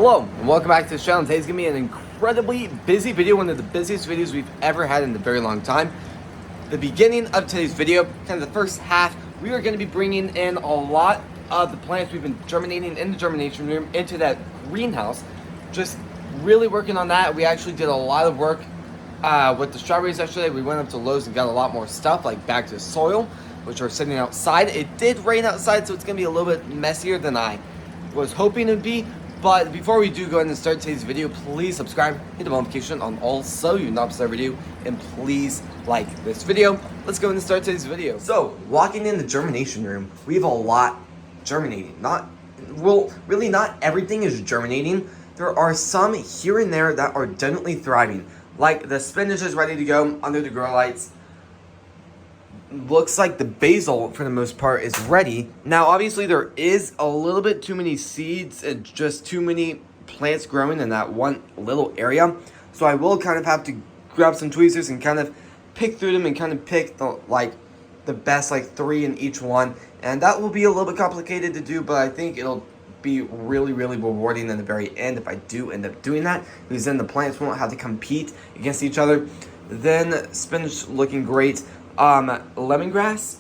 Hello and welcome back to the channel. Today's gonna be an incredibly busy video, one of the busiest videos we've ever had in a very long time. The beginning of today's video, kind of the first half, we are gonna be bringing in a lot of the plants we've been germinating in the germination room into that greenhouse. Just really working on that. We actually did a lot of work with the strawberries yesterday. We went up to Lowe's and got a lot more stuff like back to soil, which are sitting outside. It did rain outside, so it's gonna be a little bit messier than I was hoping it would be. But before we do go ahead and start today's video, please subscribe, hit the notification on all so you not miss our video, and please like this video. Let's go ahead and start today's video. So, walking in the germination room, we have a lot germinating. Really not everything is germinating. There are some here and there that are definitely thriving. Like the spinach is ready to go under the grow lights. Looks like the basil, for the most part, is ready. Now, obviously, there is a little bit too many seeds and just too many plants growing in that one little area. So I will kind of have to grab some tweezers and kind of pick through them and kind of pick the best 3 in each one. And that will be a little bit complicated to do, but I think it'll be really, really rewarding in the very end if I do end up doing that, because then the plants won't have to compete against each other. Then spinach looking great. Lemongrass,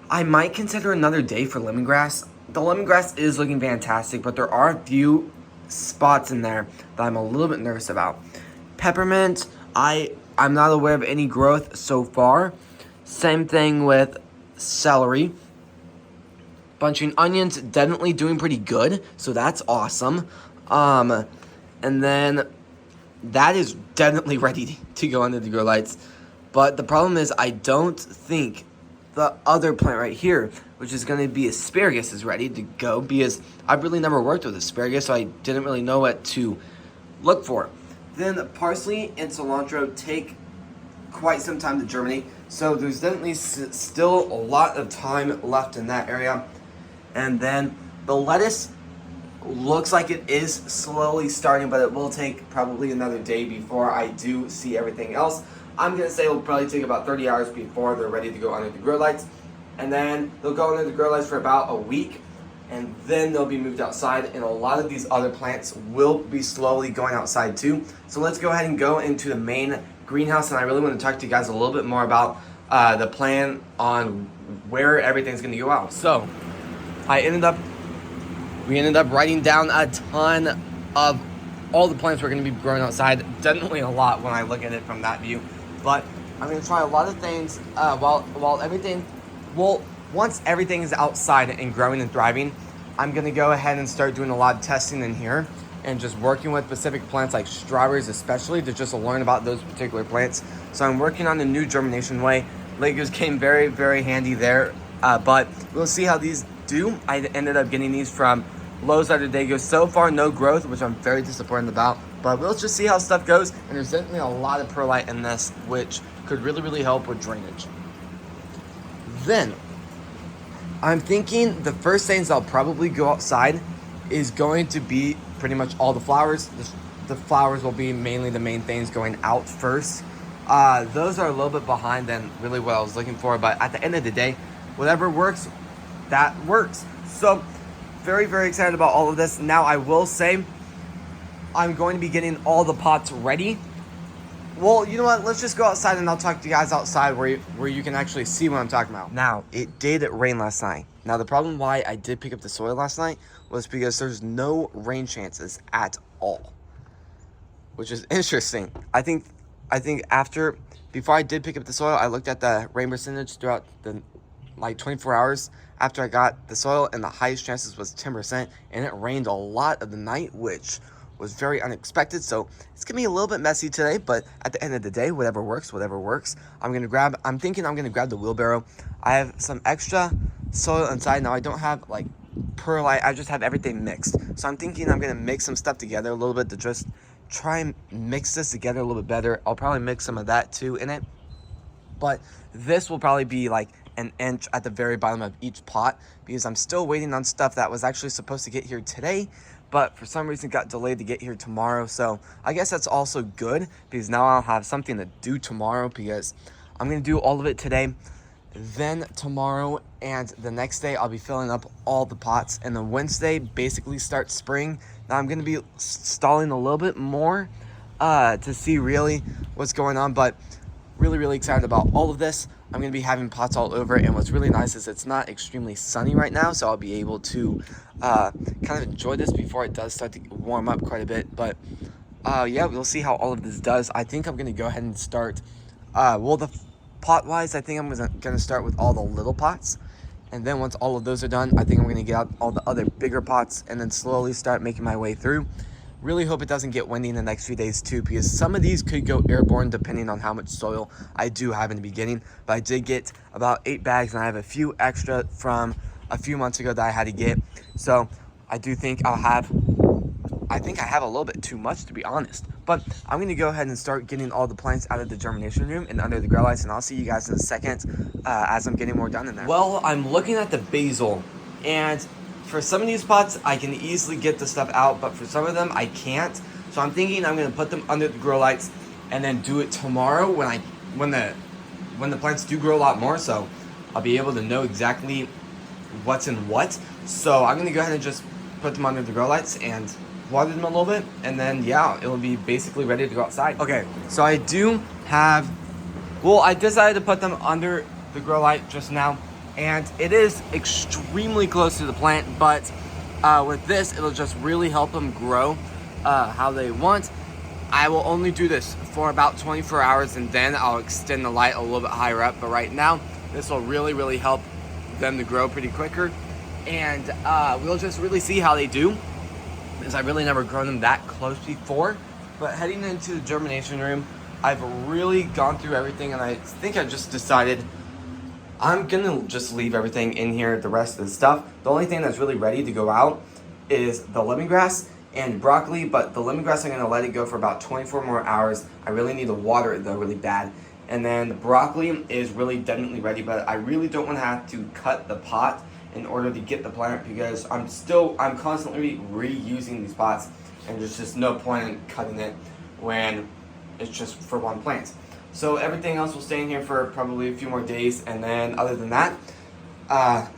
I might consider another day for lemongrass. The lemongrass is looking fantastic, but there are a few spots in there that I'm a little bit nervous about. Peppermint, I'm not aware of any growth so far. Same thing with celery. Bunching onions, definitely doing pretty good, so that's awesome. And then that is definitely ready to go under the grow lights. But the problem is I don't think the other plant right here, which is going to be asparagus, is ready to go, because I've really never worked with asparagus, so I didn't really know what to look for. Then parsley and cilantro take quite some time to germinate, so there's definitely still a lot of time left in that area. And then the lettuce looks like it is slowly starting, but it will take probably another day before I do see everything else. I'm going to say it'll probably take about 30 hours before they're ready to go under the grow lights. And then they'll go under the grow lights for about a week. And then they'll be moved outside. And a lot of these other plants will be slowly going outside too. So let's go ahead and go into the main greenhouse. And I really want to talk to you guys a little bit more about the plan on where everything's going to go out. So we ended up writing down a ton of all the plants we're going to be growing outside. Definitely a lot when I look at it from that view. But I'm going to try a lot of things once everything is outside and growing and thriving, I'm going to go ahead and start doing a lot of testing in here and just working with specific plants like strawberries especially to just learn about those particular plants. So I'm working on the new germination way. Legos came very, very handy there, but we'll see how these do. I ended up getting these from Lowe's the other day. So far, no growth, which I'm very disappointed about. But we'll just see how stuff goes. And there's definitely a lot of perlite in this, which could really, really help with drainage. Then, I'm thinking the first things I'll probably go outside is going to be pretty much all the flowers. The flowers will be mainly the main things going out first. Those are a little bit behind than really what I was looking for. But at the end of the day, whatever works, that works. So, very, very excited about all of this. Now, I will say, I'm going to be getting all the pots ready. Well, you know what? Let's just go outside and I'll talk to you guys outside where you can actually see what I'm talking about. Now, it did rain last night. Now, the problem why I did pick up the soil last night was because there's no rain chances at all, which is interesting. I think before I did pick up the soil, I looked at the rain percentage throughout the 24 hours after I got the soil, and the highest chances was 10%, and it rained a lot of the night, which was very unexpected. So it's gonna be a little bit messy today, but at the end of the day, whatever works. I'm thinking I'm gonna grab the wheelbarrow. I have some extra soil inside. Now I don't have perlite, I just have everything mixed. So I'm thinking I'm gonna mix some stuff together a little bit to just try and mix this together a little bit better. I'll probably mix some of that too in it. But this will probably be an inch at the very bottom of each pot, because I'm still waiting on stuff that was actually supposed to get here today, but for some reason got delayed to get here tomorrow. So I guess that's also good, because now I'll have something to do tomorrow, because I'm going to do all of it today, then tomorrow, and the next day I'll be filling up all the pots, and then Wednesday basically starts spring. Now I'm gonna be stalling a little bit more to see really what's going on, but really excited about all of this. I'm gonna be having pots all over, and what's really nice is it's not extremely sunny right now, so I'll be able to kind of enjoy this before it does start to warm up quite a bit. But yeah, we'll see how all of this does. I think I'm gonna go ahead and start well, the pot wise, I think I'm gonna start with all the little pots, and then once all of those are done, I think I'm gonna get out all the other bigger pots and then slowly start making my way through. Really hope it doesn't get windy in the next few days too, because some of these could go airborne depending on how much soil I do have in the beginning. But I did get about 8 bags, and I have a few extra from a few months ago that I had to get. So I do think I have a little bit too much, to be honest. But I'm gonna go ahead and start getting all the plants out of the germination room and under the grow lights, and I'll see you guys in a second as I'm getting more done in there. Well, I'm looking at the basil, and for some of these pots, I can easily get the stuff out, but for some of them, I can't. So I'm thinking I'm gonna put them under the grow lights and then do it tomorrow when the plants do grow a lot more. So I'll be able to know exactly what's in what. So I'm gonna go ahead and just put them under the grow lights and water them a little bit, and then yeah, it'll be basically ready to go outside. Okay, so I decided to put them under the grow light just now, and it is extremely close to the plant, but with this, it'll just really help them grow how they want. I will only do this for about 24 hours, and then I'll extend the light a little bit higher up, but right now, this will really help them to grow pretty quicker, and we'll just really see how they do, because I've really never grown them that close before. But heading into the germination room, I've really gone through everything, and I think I just decided I'm gonna just leave everything in here, the rest of the stuff. The only thing that's really ready to go out is the lemongrass and broccoli, but the lemongrass I'm gonna let it go for about 24 more hours. I really need to water it though really bad. And then the broccoli is really definitely ready, but I really don't wanna have to cut the pot in order to get the plant, because I'm constantly reusing these pots, and there's just no point in cutting it when it's just for one plant. So everything else will stay in here for probably a few more days, and then other than that,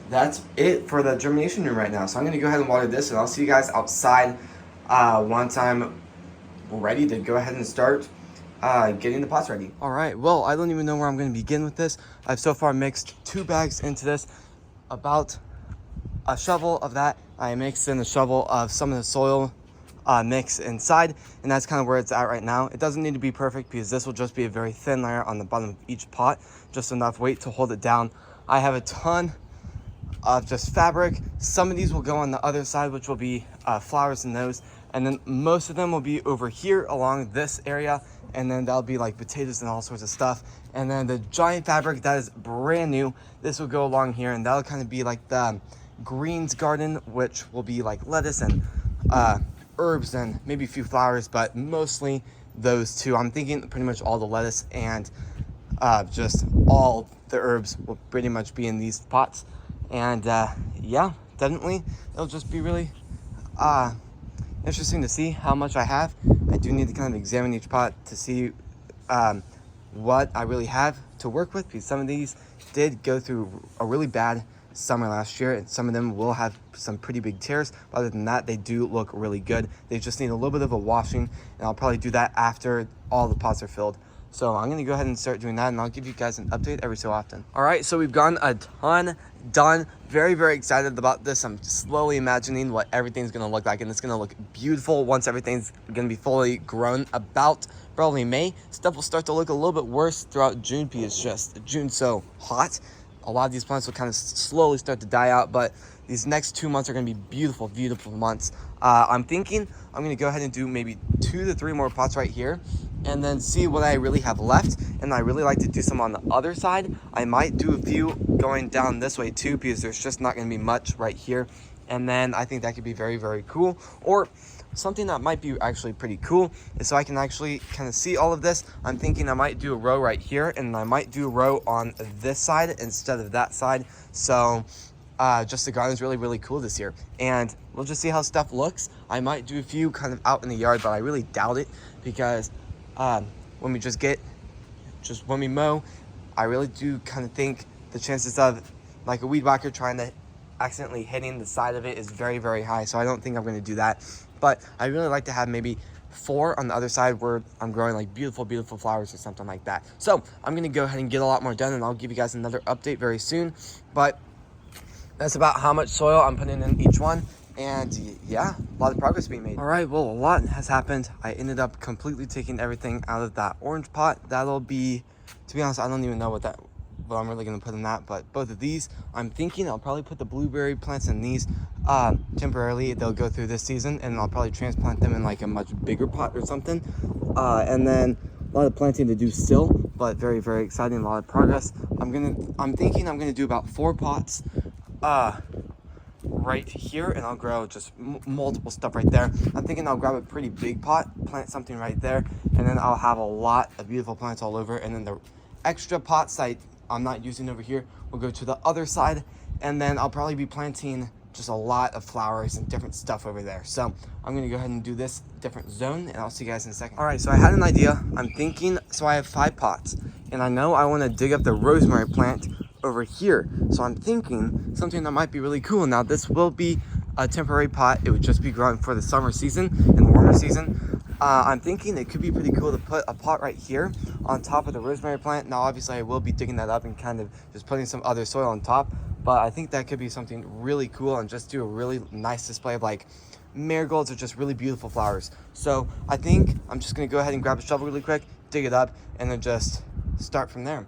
that's it for the germination room right now. So I'm gonna go ahead and water this, and I'll see you guys outside once I'm ready to go ahead and start getting the pots ready. All right, well, I don't even know where I'm gonna begin with this. I've so far mixed 2 bags into this, about a shovel of that. I mixed in a shovel of some of the soil mix inside, and that's kind of where it's at right now. It doesn't need to be perfect, because this will just be a very thin layer on the bottom of each pot, just enough weight to hold it down. I have a ton of just fabric. Some of these will go on the other side, which will be flowers and those, and then most of them will be over here along this area, and then that'll be like potatoes and all sorts of stuff. And then the giant fabric that is brand new, this will go along here, and that'll kind of be like the greens garden, which will be like lettuce and herbs and maybe a few flowers, but mostly those two. I'm thinking pretty much all the lettuce and just all the herbs will pretty much be in these pots. And yeah, definitely it'll just be really interesting to see how much I have. I do need to kind of examine each pot to see what I really have to work with, because some of these did go through a really bad summer last year, and some of them will have some pretty big tears, but other than that, they do look really good. They just need a little bit of a washing, and I'll probably do that after all the pots are filled. So I'm gonna go ahead and start doing that, and I'll give you guys an update every so often. All right, so we've gotten a ton done. Very excited about this. I'm slowly imagining what everything's gonna look like, and it's gonna look beautiful once everything's gonna be fully grown. About probably May, stuff will start to look a little bit worse throughout June, because just June's so hot. A lot of these plants will kind of slowly start to die out, but these next 2 months are going to be beautiful months. I'm thinking I'm going to go ahead and do maybe 2 to 3 more pots right here, and then see what I really have left. And I really like to do some on the other side. I might do a few going down this way too, because there's just not going to be much right here. And then I think that could be very cool. Or something that might be actually pretty cool is, so I can actually kind of see all of this, I'm thinking I might do a row right here, and I might do a row on this side instead of that side. So just the garden's really cool this year, and we'll just see how stuff looks. I might do a few kind of out in the yard, but I really doubt it, because when we mow, I really do kind of think the chances of like a weed whacker trying to accidentally hitting the side of it is very, very high. So I don't think I'm going to do that. But I really like to have maybe 4 on the other side where I'm growing like beautiful, beautiful flowers or something like that. So I'm going to go ahead and get a lot more done, and I'll give you guys another update very soon. But that's about how much soil I'm putting in each one. And yeah, a lot of progress being made. All right, well, a lot has happened. I ended up completely taking everything out of that orange pot. That'll be, to be honest, I don't even know what I'm really gonna put in that, but both of these, I'm thinking I'll probably put the blueberry plants in these temporarily. They'll go through this season, and I'll probably transplant them in like a much bigger pot or something. And then a lot of planting to do still, but very, very exciting, a lot of progress. I'm thinking I'm gonna do about 4 pots right here, and I'll grow just multiple stuff right there. I'm thinking I'll grab a pretty big pot, plant something right there, and then I'll have a lot of beautiful plants all over, and then the extra pots I'm not using over here will go to the other side, and then I'll probably be planting just a lot of flowers and different stuff over there. So I'm gonna go ahead and do this different zone, and I'll see you guys in a second. All right, so I had an idea. I'm thinking, so I have 5 pots, and I know I wanna dig up the rosemary plant over here. So I'm thinking something that might be really cool. Now this will be a temporary pot. It would just be growing for the summer season and the warmer season. I'm thinking it could be pretty cool to put a pot right here on top of the rosemary plant. Now obviously I will be digging that up and kind of just putting some other soil on top, but I think that could be something really cool and just do a really nice display of like marigolds or just really beautiful flowers. So I think I'm just gonna go ahead and grab a shovel really quick, dig it up, and then just start from there.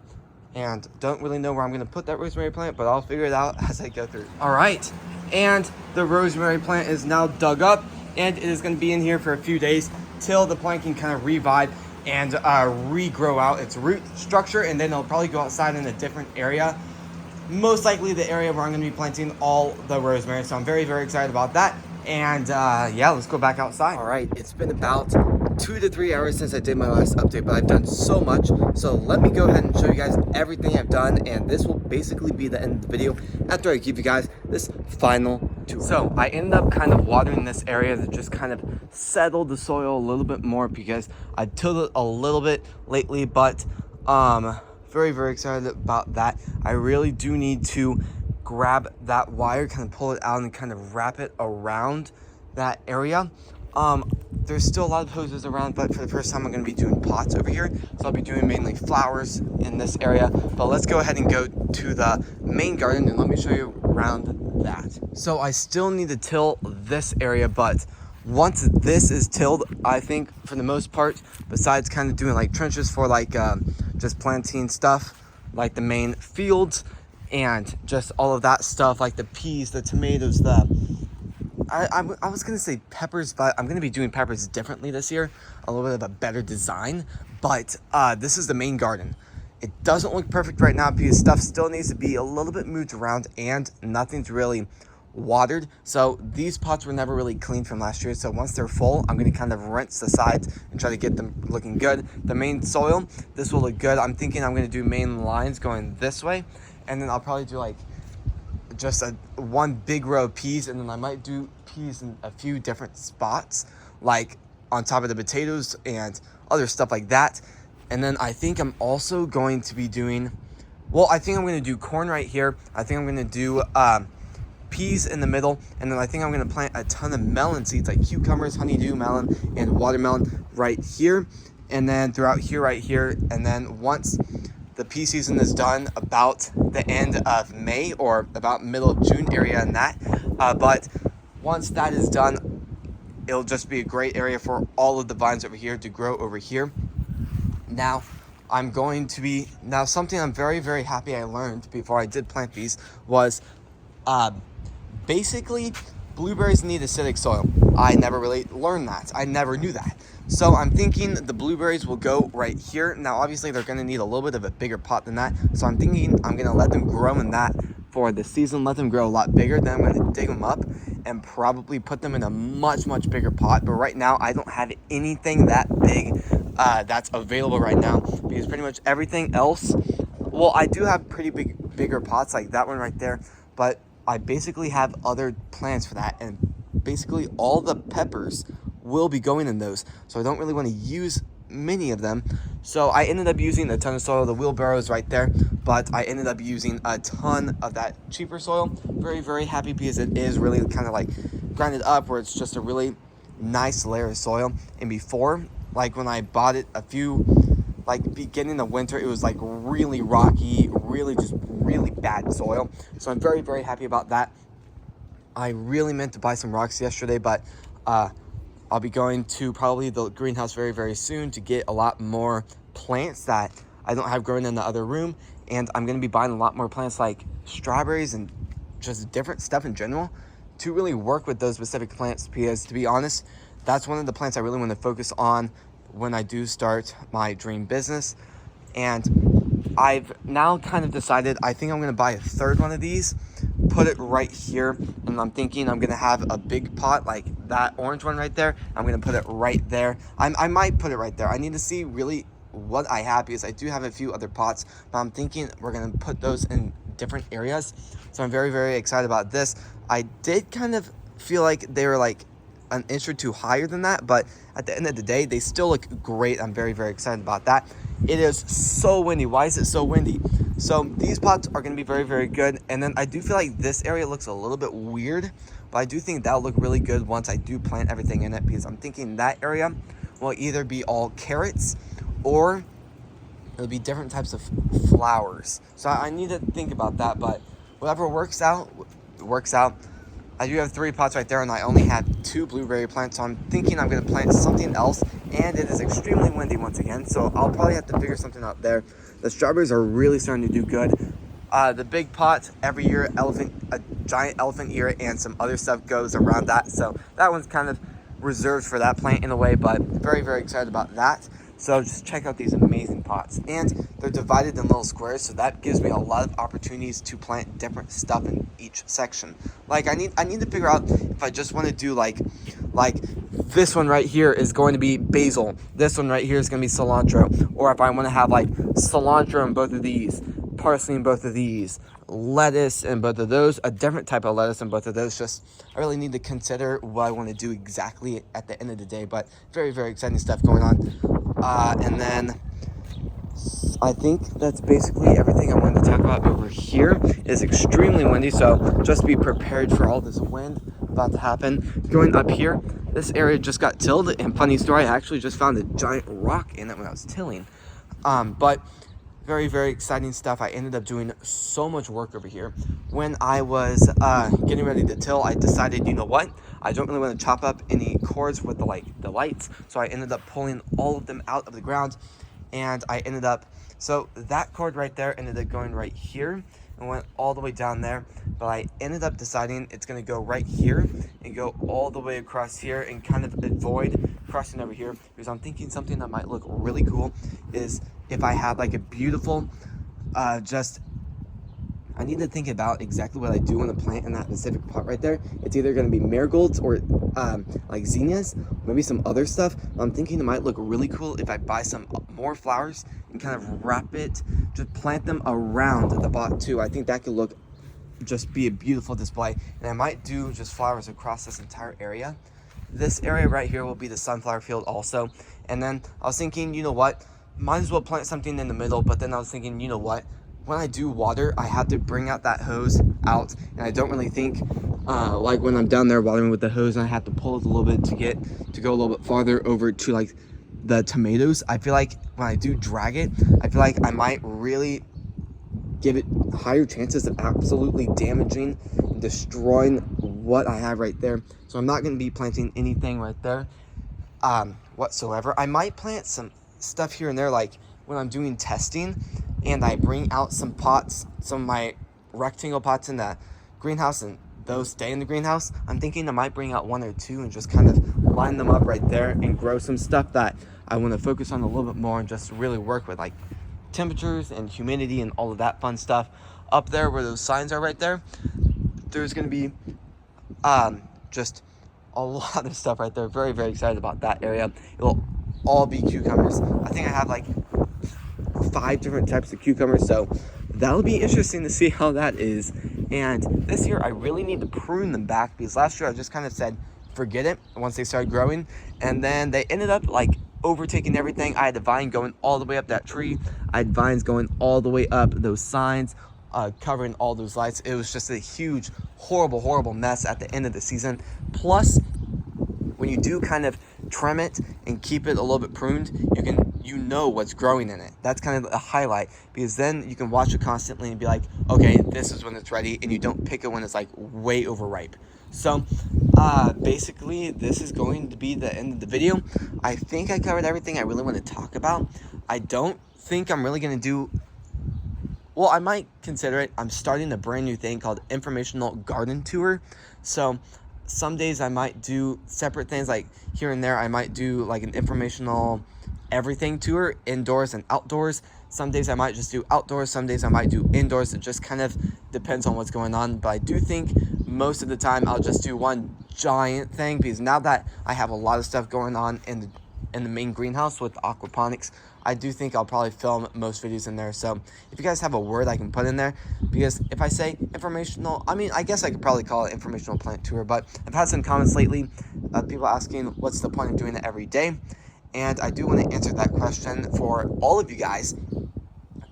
And don't really know where I'm gonna put that rosemary plant, but I'll figure it out as I go through. All right, and the rosemary plant is now dug up, and it is gonna be in here for a few days till the plant can kind of revive and regrow out its root structure, and then it'll probably go outside in a different area. Most likely the area where I'm gonna be planting all the rosemary. So I'm very, very excited about that. And yeah, let's go back outside. All right, it's been about 2 to 3 hours since I did my last update, but I've done so much. So let me go ahead and show you guys everything I've done, and this will basically be the end of the video after I give you guys this final tour. So I ended up kind of watering this area to just kind of settle the soil a little bit more because I tilled it a little bit lately, but very, very excited about that. I really do need to grab that wire, kind of pull it out and kind of wrap it around that area. There's still a lot of hoses around, but for the first time I'm going to be doing pots over here, so I'll be doing mainly flowers in this area. But let's go ahead and go to the main garden and let me show you around that. So I still need to till this area, but once this is tilled, I think for the most part, besides kind of doing like trenches for like just planting stuff like the main fields and just all of that stuff like the peas, the tomatoes, I was gonna say peppers, but I'm gonna be doing peppers differently this year, a little bit of a better design. But this is the main garden. It doesn't look perfect right now because stuff still needs to be a little bit moved around and nothing's really watered. So these pots were never really cleaned from last year. So once they're full, I'm gonna kind of rinse the sides and try to get them looking good. The main soil, this will look good. I'm thinking I'm gonna do main lines going this way, and then I'll probably do like just one big row of peas, and then I might do peas in a few different spots, like on top of the potatoes and other stuff like that. And then I think I'm also going to be doing, well, I think I'm going to do corn right here. I think I'm going to do peas in the middle, and then I think I'm going to plant a ton of melon seeds like cucumbers, honeydew melon, and watermelon right here, and then throughout here, right here. And then once the pea season is done, about the end of May or about middle of June area in that. But once that is done, it'll just be a great area for all of the vines over here to grow over here. Now, I'm going to be, now something I'm very, very happy I learned before I did plant these was basically blueberries need acidic soil. I never really learned that. I never knew that. So I'm thinking the blueberries will go right here. Now, obviously, they're going to need a little bit of a bigger pot than that. So I'm thinking I'm going to let them grow in that for the season, let them grow a lot bigger. Then I'm going to dig them up and probably put them in a much, much bigger pot. But right now, I don't have anything that big that's available right now because pretty much everything else, well, I do have pretty bigger pots like that one right there, but I basically have other plans for that, and basically all the peppers will be going in those. So I don't really want to use many of them. So I ended up using a ton of soil. The wheelbarrow is right there, but I ended up using a ton of that cheaper soil. Very, very happy because it is really kind of like grinded up where it's just a really nice layer of soil. And before, like when I bought it like beginning of winter, it was like really rocky, really bad soil. So I'm very, very happy about that. I really meant to buy some rocks yesterday, but I'll be going to probably the greenhouse very, very soon to get a lot more plants that I don't have growing in the other room. And I'm going to be buying a lot more plants like strawberries and just different stuff in general to really work with those specific plants, because to be honest, that's one of the plants I really want to focus on when I do start my dream business. And I've now kind of decided, I think I'm going to buy a third one of these, put it right here, and I'm thinking I'm going to have a big pot like that orange one right there. I'm going to put it right there. I might put it right there. I need to see really what I have, because I do have a few other pots, but I'm thinking we're going to put those in different areas. So I'm very, very excited about this. I did kind of feel like they were like an inch or two higher than that, but at the end of the day, they still look great. I'm very, very excited about that. It is so windy. Why is it so windy? So these pots are going to be very, very good. And then I do feel like this area looks a little bit weird, but I do think that'll look really good once I do plant everything in it, because I'm thinking that area will either be all carrots or it'll be different types of flowers. So I need to think about that, but whatever works out, works out. I do have 3 pots right there, and I only have 2 blueberry plants, so I'm thinking I'm going to plant something else, and it is extremely windy once again, so I'll probably have to figure something out there. The strawberries are really starting to do good. The big pot, every year, a giant elephant ear and some other stuff goes around that, so that one's kind of reserved for that plant in a way, but very, very excited about that. So just check out these amazing pots, and they're divided in little squares, so that gives me a lot of opportunities to plant different stuff in each section. Like I need to figure out if I just want to do like this one right here is going to be basil, this one right here is going to be cilantro, or if I want to have like cilantro in both of these, parsley in both of these, lettuce in both of those, a different type of lettuce in both of those. Just I really need to consider what I want to do exactly at the end of the day, but very, very exciting stuff going on. And then I think that's basically everything I wanted to talk about over here. It is extremely windy, so just be prepared for all this wind about to happen. Going up here, this area just got tilled, and funny story, I actually just found a giant rock in it when I was tilling. But very, very exciting stuff. I ended up doing so much work over here. When I was getting ready to till, I decided, you know what? I don't really want to chop up any cords with the lights. So I ended up pulling all of them out of the ground, and I ended up, so that cord right there ended up going right here and went all the way down there. But I ended up deciding it's going to go right here and go all the way across here and kind of avoid crossing over here, because I'm thinking something that might look really cool is if I have like a beautiful, I need to think about exactly what I do want to plant in that specific pot right there. It's either going to be marigolds or like zinnias, maybe some other stuff. I'm thinking it might look really cool if I buy some more flowers and kind of wrap it, just plant them around the pot too. I think that could look, just be a beautiful display. And I might do just flowers across this entire area. This area right here will be the sunflower field also. And then I was thinking, you know what, might as well plant something in the middle, but then I was thinking, you know what, when I do water, I have to bring out that hose out, and I don't really think, like when I'm down there watering with the hose and I have to pull it a little bit to go a little bit farther over to like the tomatoes. I feel like when I do drag it, I feel like I might really give it higher chances of absolutely damaging and destroying what I have right there. So I'm not going to be planting anything right there whatsoever. I might plant some stuff here and there, like when I'm doing testing and I bring out some pots, some of my rectangle pots in the greenhouse, and those stay in the greenhouse. I'm thinking I might bring out 1 or 2 and just kind of line them up right there and grow some stuff that I want to focus on a little bit more and just really work with, like temperatures and humidity and all of that fun stuff. Up there where those signs are right there, there's going to be just a lot of stuff right there. Very, very excited about that area. It'll all be cucumbers. I think I have like 5 different types of cucumbers, so that'll be interesting to see how that is. And this year I really need to prune them back, because last year I just kind of said forget it once they started growing, and then they ended up like overtaking everything. I had the vine going all the way up that tree. I had vines going all the way up those signs, covering all those lights. It was just a huge, horrible mess at the end of the season. Plus, when you do kind of trim it and keep it a little bit pruned, you know what's growing in it. That's kind of a highlight, because then you can watch it constantly and be like, okay, this is when it's ready, and you don't pick it when it's like way overripe. So basically this is going to be the end of the video. I think I covered everything I really want to talk about. I don't think I'm really going to do, well, I might consider it. I'm starting a brand new thing called Informational Garden Tour. So some days I might do separate things, like here and there I might do like an informational everything tour, indoors and outdoors. Some days I might just do outdoors, some days I might do indoors. It just kind of depends on what's going on, but I do think most of the time I'll just do one giant thing, because now that I have a lot of stuff going on in the main greenhouse with aquaponics, I do think I'll probably film most videos in there. So if you guys have a word I can put in there, because if I say informational, I mean, I guess I could probably call it informational plant tour, but I've had some comments lately, people asking what's the point of doing it every day, and I do want to answer that question for all of you guys.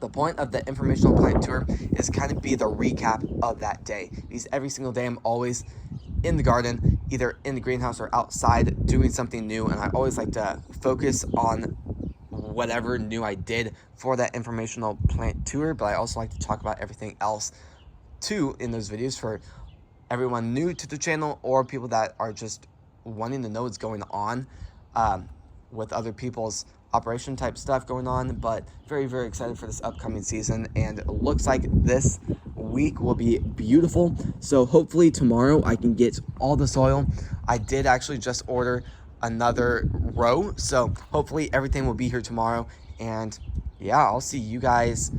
The point of the informational plant tour is kind of be the recap of that day, because every single day I'm always in the garden, either in the greenhouse or outside doing something new, and I always like to focus on whatever new I did for that informational plant tour, but I also like to talk about everything else too in those videos for everyone new to the channel or people that are just wanting to know what's going on with other people's operation type stuff going on. But very excited for this upcoming season, and it looks like this week will be beautiful. So hopefully tomorrow I can get all the soil. I did actually just order another row, so hopefully everything will be here tomorrow. And yeah, I'll see you guys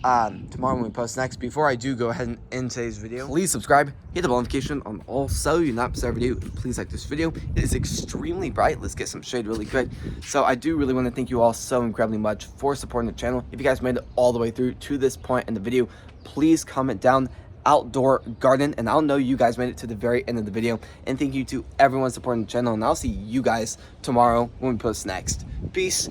tomorrow when we post next. Before I do go ahead and end today's video, please subscribe, hit the bell notification on all so you not miss our video, and please like this video. It is extremely bright. Let's get some shade really quick. So I do really want to thank you all so incredibly much for supporting the channel. If you guys made it all the way through to this point in the video, please comment down outdoor garden, and I'll know you guys made it to the very end of the video. And thank you to everyone supporting the channel, and I'll see you guys tomorrow when we post next. Peace.